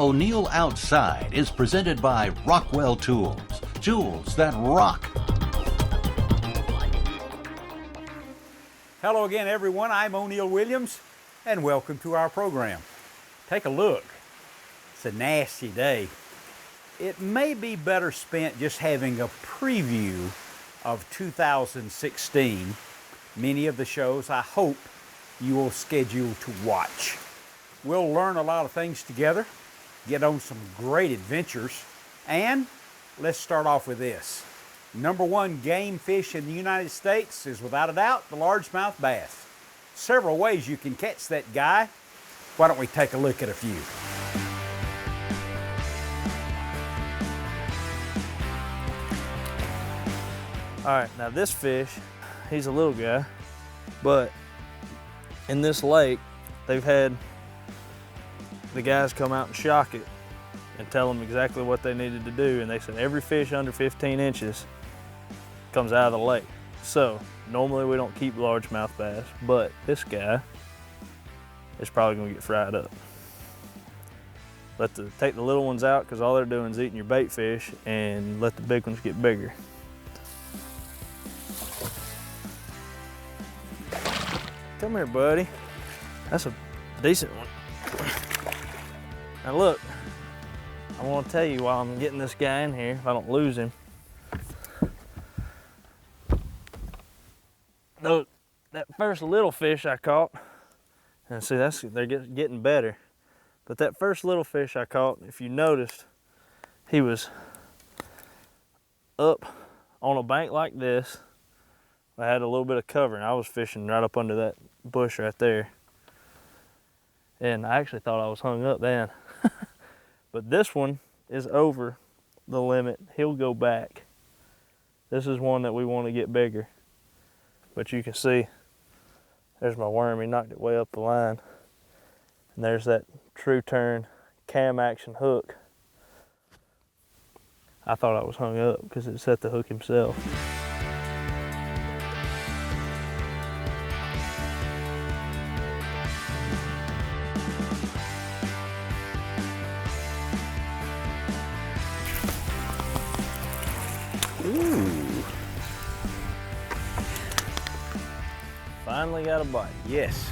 O'Neill Outside is presented by Rockwell Tools. Tools that rock. Hello again, everyone. I'm O'Neill Williams, and welcome to our program. Take a look. It's a nasty day. It may be better spent just having a preview of 2016. Many of the shows I hope you will schedule to watch. We'll learn a lot of things together, get on some great adventures, and let's start off with this. Number one game fish in the United States is without a doubt the largemouth bass. Several ways you can catch that guy. Why don't we take a look at a few? All right, now this fish, he's a little guy, but in this lake, they've had the guys come out and shock it and tell them exactly what they needed to do. And they said every fish under 15 inches comes out of the lake. So normally we don't keep largemouth bass, but this guy is probably gonna get fried up. Take the little ones out because all they're doing is eating your bait fish, and let the big ones get bigger. Come here, buddy. That's a decent one. Now look, I want to tell you while I'm getting this guy in here, if I don't lose him. That first little fish I caught, and see, they're getting better. But that first little fish I caught, if you noticed, he was up on a bank like this. I had a little bit of cover, and I was fishing right up under that bush right there. And I actually thought I was hung up then. But this one is over the limit. He'll go back. This is one that we want to get bigger. But you can see, there's my worm. He knocked it way up the line. And there's that True Turn cam action hook. I thought I was hung up because it set the hook himself. Ooh. Finally got a bite. Yes.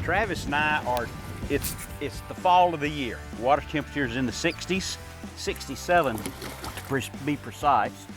Travis and I are, it's the fall of the year. Water temperature is in the 60s, 67 to be precise.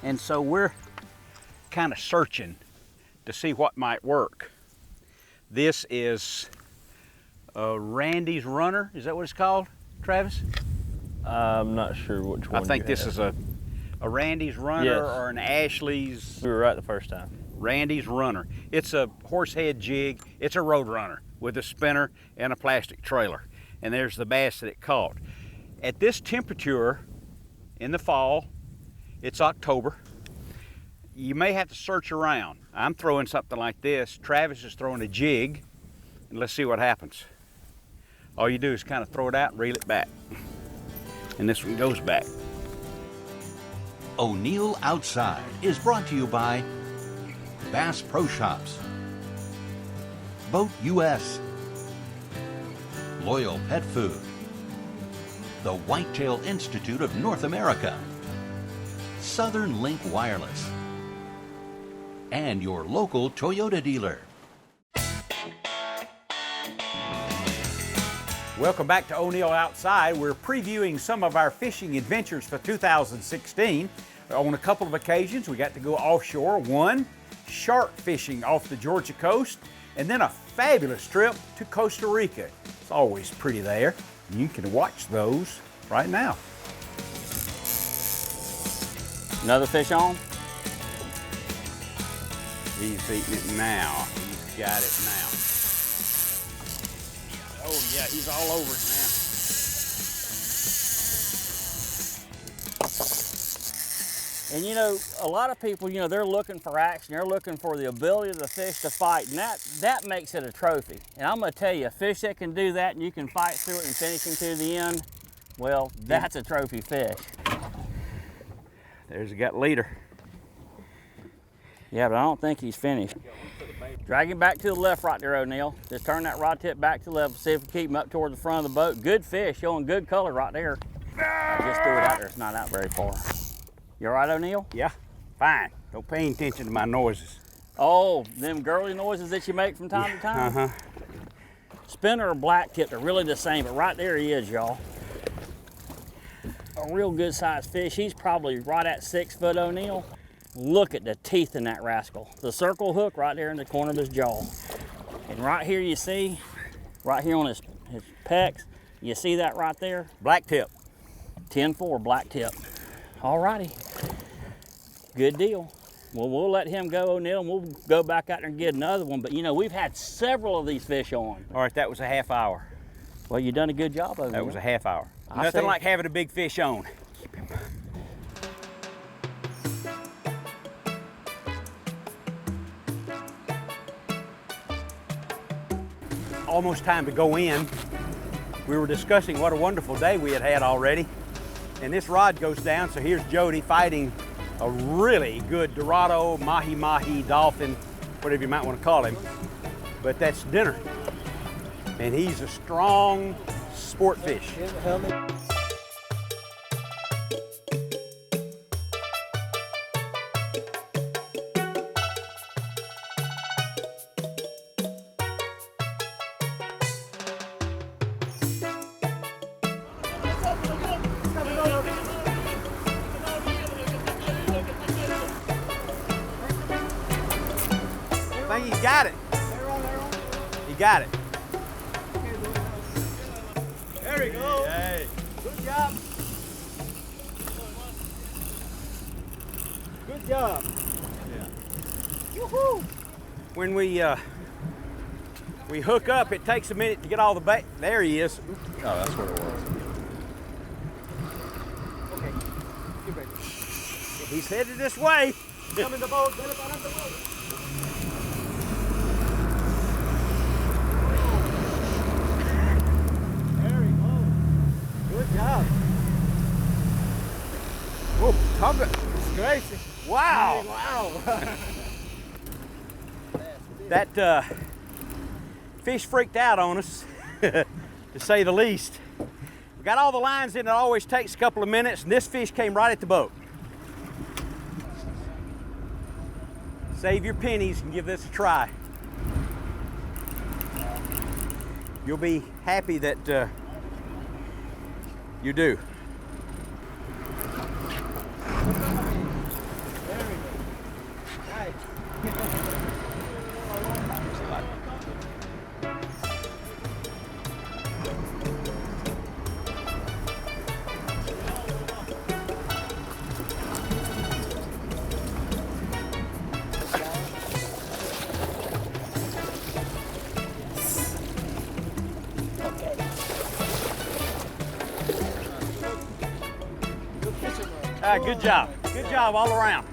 And so we're kind of searching to see what might work. This is a Randy's Runner. Is that what it's called, Travis? I'm not sure which one. I think this is a Randy's Runner, yes, or an Ashley's. We were right the first time. Randy's Runner. It's a horsehead jig. It's a road runner with a spinner and a plastic trailer. And there's the bass that it caught. At this temperature in the fall, it's October, you may have to search around. I'm throwing something like this. Travis is throwing a jig, and let's see what happens. All you do is kind of throw it out and reel it back. And this one goes back. O'Neill Outside is brought to you by Bass Pro Shops, Boat US, Loyal Pet Food, the Whitetail Institute of North America, Southern Link Wireless, and your local Toyota dealer. Welcome back to O'Neill Outside. We're previewing some of our fishing adventures for 2016. On a couple of occasions, we got to go offshore. One, shark fishing off the Georgia coast, and then a fabulous trip to Costa Rica. It's always pretty there. You can watch those right now. Another fish on? He's eating it now. He's got it now. Oh yeah, he's all over it now. And you know, a lot of people, you know, they're looking for action. They're looking for the ability of the fish to fight, and that makes it a trophy. And I'm gonna tell you, a fish that can do that and you can fight through it and finish him to the end, well, that's a trophy fish. There's a gut leader. Yeah, but I don't think he's finished. Drag him back to the left right there, O'Neal. Just turn that rod tip back to the left. See if we keep him up toward the front of the boat. Good fish, showing good color right there. I just threw it out there. It's not out very far. You all right, O'Neal? Yeah, fine. Don't pay any attention to my noises. Oh, them girly noises that you make from time to time? Uh-huh. Spinner or black tip, they're really the same, but right there he is, y'all. A real good sized fish. He's probably right at 6 foot, O'Neal. Look at the teeth in that rascal. The circle hook right there in the corner of his jaw. And right here you see, right here on his pecs, you see that right there? Black tip. 10-4 black tip. All righty. Good deal. Well, we'll let him go, O'Neal, and we'll go back out there and get another one. But you know, we've had several of these fish on. All right, that was a half hour. Well, you done a good job, O'Neal. That was a half hour. I Nothing see. like having a big fish on. Almost time to go in. We were discussing what a wonderful day we had had already. And this rod goes down, so here's Jody fighting a really good Dorado, mahi-mahi, dolphin, whatever you might want to call him. But that's dinner. And he's a strong sport fish. I think he got it. He got it. There we go. Hey. Good job. Good job. Yeah. Woohoo! When we hook up, it takes a minute to get all the bait. There he is. Oh, that's what it was. Okay. Get ready. He's headed this way. Come in the boat. Get up out of the boat. Good job. Oh, tug it. It's crazy. Wow. Wow. That fish freaked out on us, to say the least. We got all the lines in. It always takes a couple of minutes, and this fish came right at the boat. Save your pennies and give this a try. You'll be happy that you do. Good job. Good job all around.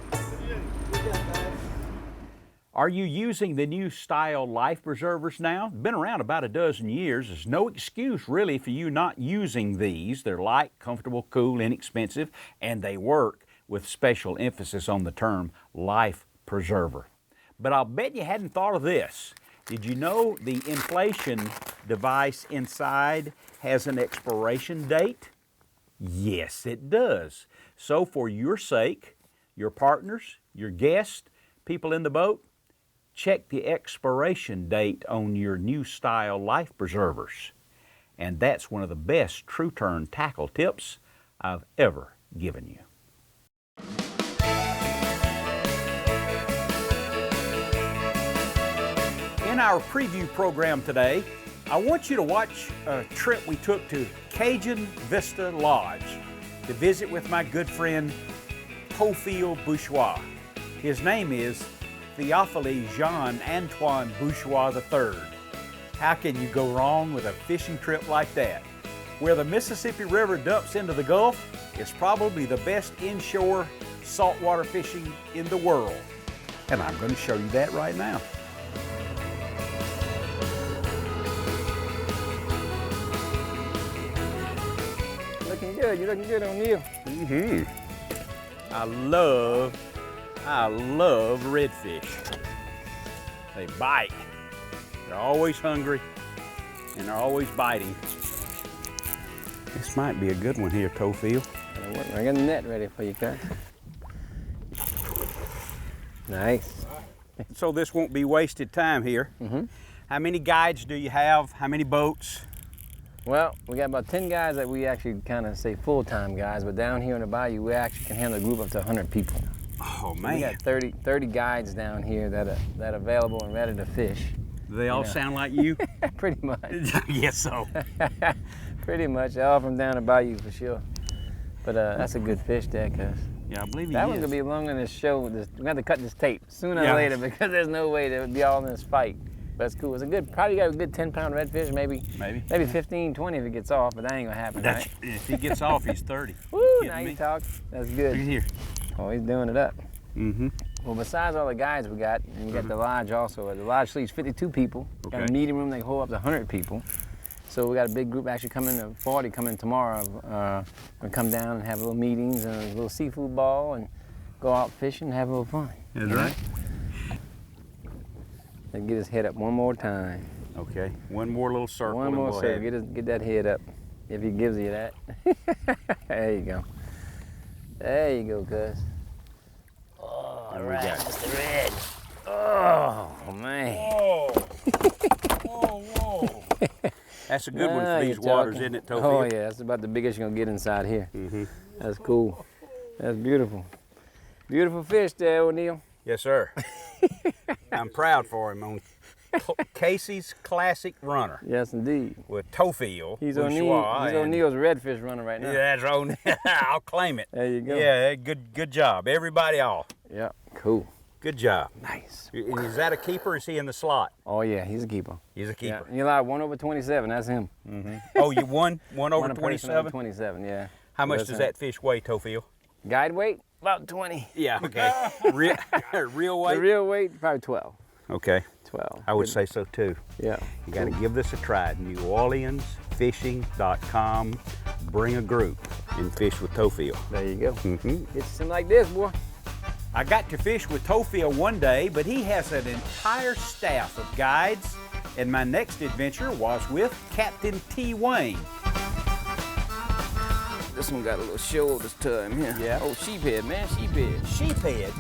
Are you using the new style life preservers now? Been around about a dozen years. There's no excuse really for you not using these. They're light, comfortable, cool, inexpensive, and they work with special emphasis on the term life preserver. But I'll bet you hadn't thought of this. Did you know the inflation device inside has an expiration date? Yes, it does. So for your sake, your partners, your guests, people in the boat, check the expiration date on your new style life preservers. And that's one of the best True Turn tackle tips I've ever given you. In our preview program today, I want you to watch a trip we took to Cajun Vista Lodge to visit with my good friend Theophile Bourgeois. His name is Theophile Jean-Antoine Bourgeois III. How can you go wrong with a fishing trip like that? Where the Mississippi River dumps into the Gulf, it's probably the best inshore saltwater fishing in the world. And I'm going to show you that right now. Looking good. You're looking good, O'Neal. I I love redfish. They bite. They're always hungry and they're always biting. This might be a good one here, Tofield. I got the net ready for you, cuz. Nice. So this won't be wasted time here. How many guides do you have? How many boats? Well, we got about 10 guys that we actually kind of say full-time guys, but down here in the bayou, we actually can handle a group up to 100 people. Oh We man, got 30 guides down here that are available and ready to fish. do they all sound like you? Pretty much. Yes, so. Pretty much. They're all from down the bayou for sure. But that's a good fish there, cuz. Yeah, I believe he That is. one's gonna be longer than this show. We have to cut this tape sooner Yeah. or later because there's no way to be all in this fight. But it's cool. It's a good, probably got a good 10-pound redfish, maybe 15, 20 if it gets off, but that ain't gonna happen, That's, right? if he gets off, he's 30. Woo, Kidding now me? you talk. That's Look good. at here. Oh, he's doing it up. Mm-hmm. Well, besides all the guides we got, and we got the lodge also. The lodge sleeps 52 people. Got Okay. a meeting room that can hold up to 100 people. So we got a big group actually coming, 40 coming tomorrow. We'll come down and have little meetings and a little seafood ball and go out fishing and have a little fun. That's right. And get his head up one more time. Okay, one more little circle. One and more we'll circle. have- Get that head up, if he gives you that. There you go. There you go, cuz. Oh, all we right, got? Mr. Red. Oh, man. Whoa. That's a good one Ah, for you're these waters, talking. isn't it, Tofield? Oh, yeah, that's about the biggest you're gonna get inside here. That's cool. That's beautiful. Beautiful fish there, O'Neal. Yes, sir. I'm proud for him on Casey's Classic Runner Yes, indeed. with Tofield. He's Bourgeois, O'Neal. He's and- O'Neal's redfish runner right now. Yeah, that's right. I'll claim it. There you go. Yeah, good job. Everybody off. Yeah, cool. Good job. Nice. And is that a keeper or is he in the slot? Oh, yeah, he's a keeper. He's a Yeah, keeper. you like 1/27, that's him. Oh, you won? One over One a person over 27? 27, yeah. How much That's does him. that fish weigh, Tofield? Guide weight? About 20. Yeah, okay. Real weight? The real weight, probably 12. Okay, 12. I would say so too. Yeah. You got to give this a try. NewOrleansFishing.com. Bring a group and fish with Tofield. There you go. Mm-hmm. It's something like this, boy. I got to fish with Tofield one day, but he has an entire staff of guides, and my next adventure was with Captain T. Wayne. This one got a little shoulders to him here. Yeah. Oh, sheephead, man, sheephead. Sheephead.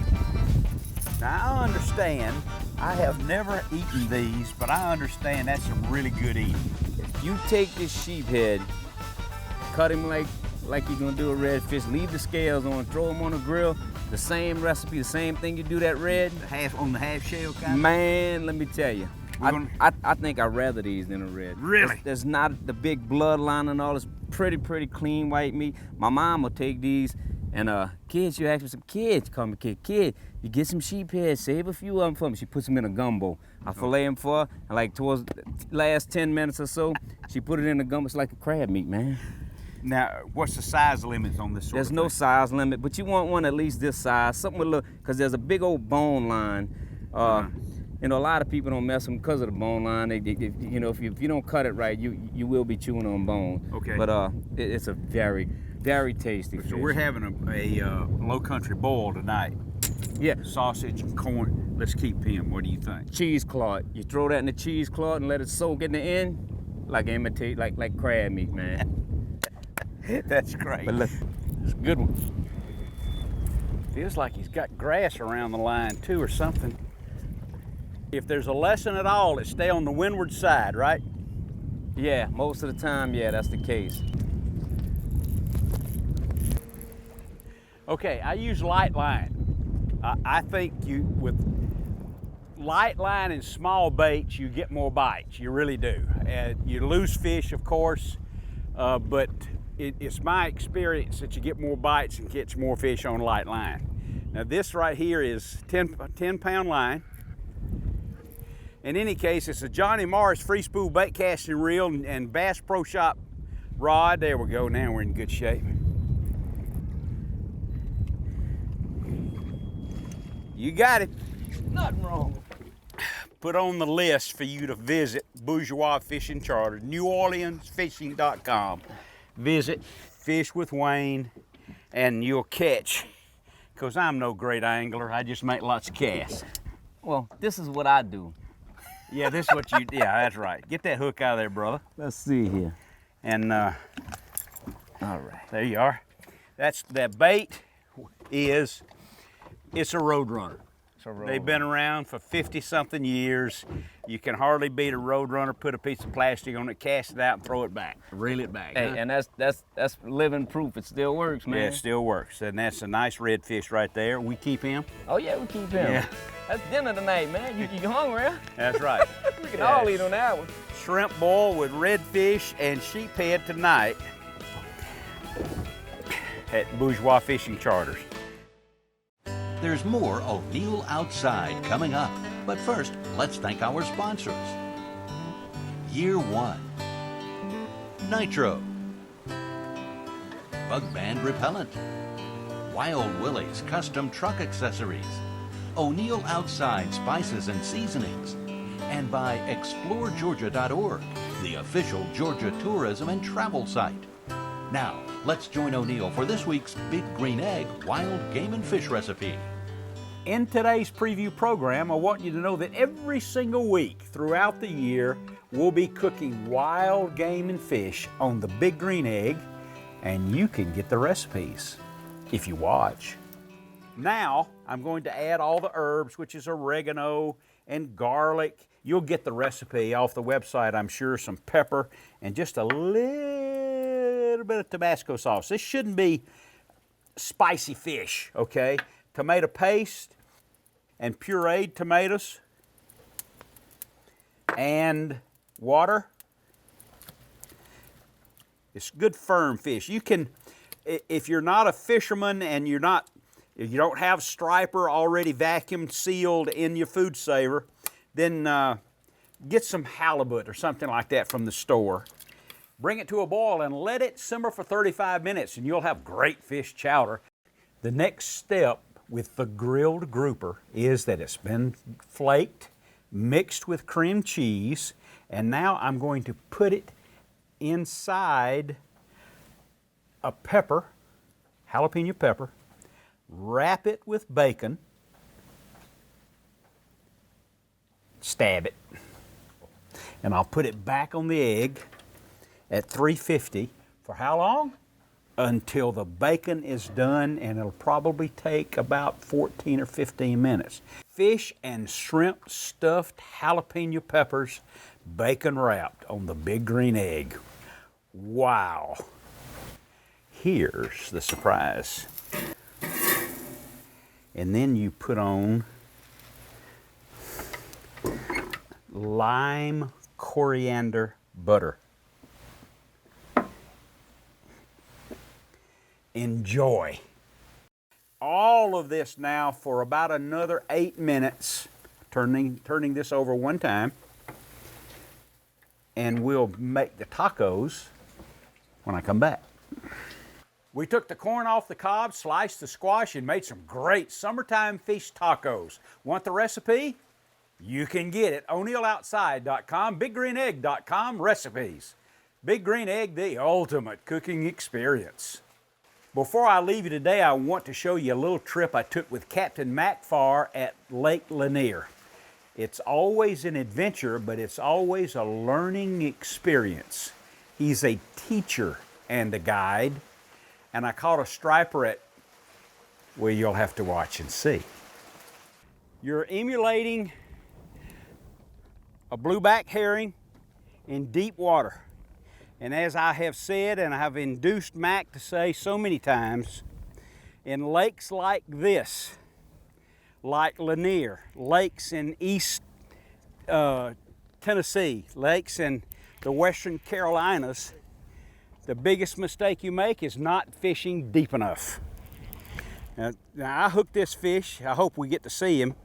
Now I understand, I have never eaten these, but I understand that's some really good eating. If you take this sheephead, cut him like you're gonna do a redfish, leave the scales on, throw him on the grill, the same recipe, the same thing you do that red. On the half shell kind Man, let me tell you, We're gonna- I think I'd rather these than a red. Really? There's not the big bloodline and all. It's pretty clean white meat. My mom will take these, and kids, you ask for some kids, call me kid, you get some sheephead, save a few of them for me. She puts them in a gumbo. I fillet them for her, and like towards the last 10 minutes or so, she put it in the gumbo. It's like a crab meat, man. Now, what's the size limits on this sort There's of no thing? size limit, but you want one at least this size, something with a little, because there's a big old bone line. You know, a lot of people don't mess them because of the bone line. You know, if you don't cut it right, you will be chewing on bone. Okay. But it's a very tasty fish. So we're having a low country boil tonight. Yeah, Sausage and corn. Let's keep him. What do you think? cheesecloth. You throw that in the cheesecloth and let it soak in the end, like crab meat, man. That's great. But look, It's a good one. Feels like he's got grass around the line too or something. If there's a lesson at all, it's stay on the windward side, right? yeah, most of the time, yeah, that's the case. Okay, I use light line. I think with light line and small baits, you get more bites. You really do. You lose fish, of course, but it's my experience that you get more bites and catch more fish on light line. Now this right here is 10-pound line. In any case, it's a Johnny Morris free spool bait casting reel and Bass Pro Shop rod. There we go. Now we're in good shape. You got it. Nothing wrong. Put on the list for you to visit Bourgeois Fishing Charter, NewOrleansFishing.com. Visit, fish with Wayne, and you'll catch because I'm no great angler. I just make lots of casts. Well, this is what I do. Yeah, this is what you, yeah, that's right. Get that hook out of there, brother. Let's see here. And All right. there you are. That bait is, it's a Roadrunner. They've been around for 50-something years. You can hardly beat a Roadrunner. Put a piece of plastic on it, cast it out, and throw it back. Reel it back. Hey, huh? and that's living proof. It still works, man. Yeah, it still works. And that's a nice redfish right there. We keep him. Oh yeah, we keep him. Yeah. That's dinner tonight, man. You hungry? Huh? That's right. We can all eat on that one. Shrimp boil with redfish and sheephead tonight at Bourgeois Fishing Charters. There's more O'Neill Outside coming up. But first, let's thank our sponsors. Year One, Nitro, Bug Band Repellent, Wild Willie's Custom Truck Accessories, O'Neill Outside Spices and Seasonings, and by ExploreGeorgia.org, the official Georgia tourism and travel site. Now, let's join O'Neill for this week's Big Green Egg Wild Game and Fish recipe. In today's preview program, I want you to know that every single week throughout the year, we'll be cooking wild game and fish on the Big Green Egg, and you can get the recipes if you watch. Now, I'm going to add all the herbs, which is oregano and garlic. You'll get the recipe off the website, I'm sure, some pepper, and just a little bit of Tabasco sauce. This shouldn't be spicy fish, okay? Tomato paste and pureed tomatoes and water. It's good firm fish. You can, if you're not a fisherman and you don't have striper already vacuum sealed in your food saver, then get some halibut or something like that from the store. Bring it to a boil and let it simmer for 35 minutes and you'll have great fish chowder. The next step with the grilled grouper is that it's been flaked, mixed with cream cheese, and now I'm going to put it inside a pepper, jalapeno pepper, wrap it with bacon, stab it, and I'll put it back on the egg at 350 for how long? Until the bacon is done, and it'll probably take about 14 or 15 minutes. Fish and shrimp stuffed jalapeno peppers, bacon wrapped on the Big Green Egg. Wow. Here's the surprise. And then you put on lime coriander butter. Enjoy. All of this now for about another 8 minutes, turning this over one time, and we'll make the tacos when I come back. We took the corn off the cob, sliced the squash, and made some great summertime fish tacos. Want the recipe? You can get it. O'NeillOutside.com, BigGreenEgg.com recipes. Big Green Egg, the ultimate cooking experience. Before I leave you today, I want to show you a little trip I took with Captain Mac Farr at Lake Lanier. It's always an adventure, but it's always a learning experience. He's a teacher and a guide, and I caught a striper at, well, you'll have to watch and see. You're emulating a blueback herring in deep water. And as I have said, and I have induced Mac to say so many times, in lakes like this, like Lanier, lakes in East Tennessee, lakes in the Western Carolinas, the biggest mistake you make is not fishing deep enough. Now I hooked this fish. I hope we get to see him.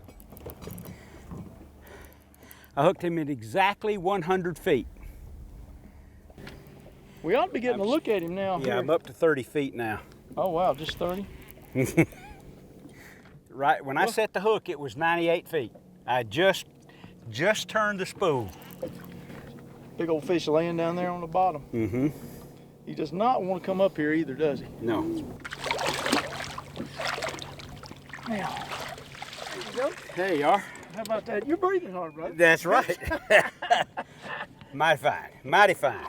I hooked him at exactly 100 feet. We ought to be getting a look at him now. Yeah, here. I'm up to 30 feet now. Oh, wow, just 30? Right, when I set the hook, it was 98 feet. I just turned the spool. Big old fish laying down there on the bottom. Mm-hmm. He does not want to come up here either, does he? No. Now, there you go. There you are. How about that? You're breathing hard, brother. That's right. Mighty fine, mighty fine.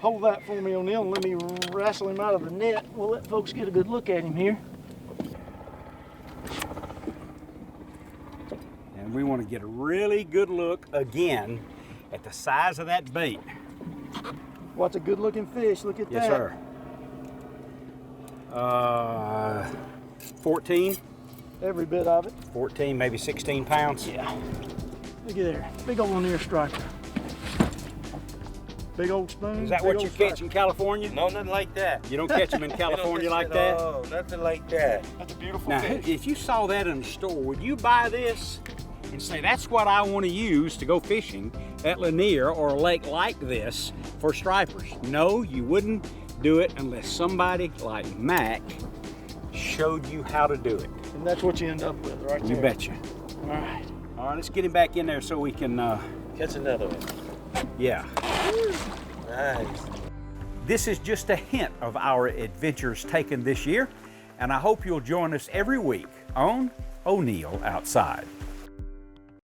Hold that for me, O'Neill, and let me wrestle him out of the net. We'll let folks get a good look at him here. And we want to get a really good look again at the size of that bait. What's a good-looking fish? Look at Yes, that. sir. 14, Every bit of it. 14, maybe 16 pounds. Yeah. Look at there. Big old Lanier striper. Big old spoon. Is that big what old you striper. catch in California? No, nothing like that. You don't catch them in California like that? No, nothing like that. That's a beautiful Now, fish. if you saw that in the store, would you buy this and say, that's what I want to use to go fishing at Lanier or a lake like this for stripers? No, you wouldn't do it unless somebody like Mac showed you how to do it. And that's what you end up with right there. You betcha. All right. All right, let's get him back in there so we can, Catch another one. yeah. Nice. This is just a hint of our adventures taken this year, and I hope you'll join us every week on O'Neill Outside.